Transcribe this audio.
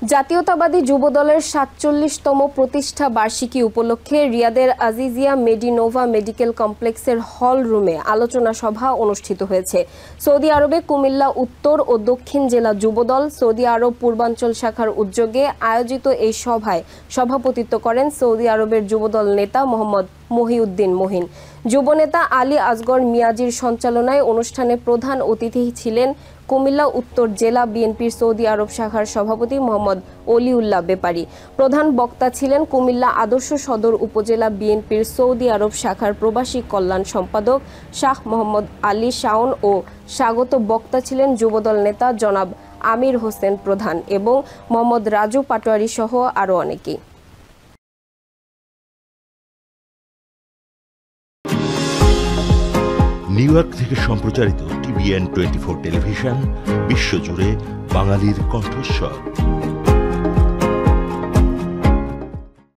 জাতীয়তাবাদী যুবদলের ৪৭তম প্রতিষ্ঠা বার্ষিকী উপলক্ষে রিয়াদের আজিজিয়া মেডিনোভা মেডিকেল কমপ্লেক্সের হল রুমে আলোচনা সভা অনুষ্ঠিত হয়েছে। সৌদি আরবে কুমিল্লা উত্তর ও দক্ষিণ জেলা যুবদল সৌদি আরব পূর্বাঞ্চল শাখার উদ্যোগে আয়োজিত এই সভায় সভাপতিত্ব করেন সৌদি আরবের যুবদল নেতা মোহাম্মদ মহিউদ্দিন মহিন। যুবনেতা আলী আসগর মিয়াজির সঞ্চালনায় অনুষ্ঠানে প্রধান অতিথি ছিলেন কুমিল্লা উত্তর জেলা বিএনপির সৌদি আরব শাখার সভাপতি মোহাম্মদ অলিউল্লাহ বেপারী। প্রধান বক্তা ছিলেন কুমিল্লা আদর্শ সদর উপজেলা বিএনপির সৌদি আরব শাখার প্রবাসী কল্যাণ সম্পাদক শাহ মোহাম্মদ আলী শাওন ও স্বাগত বক্তা ছিলেন যুবদল নেতা জনাব আমির হোসেন প্রধান এবং মোহাম্মদ রাজু পাটোয়ারি সহ আরও অনেকেই। নিউ ইয়র্ক থেকে সম্প্রচারিত TVN 24 টেলিভিশন বিশ্বজুড়ে বাঙালির কণ্ঠস্বর।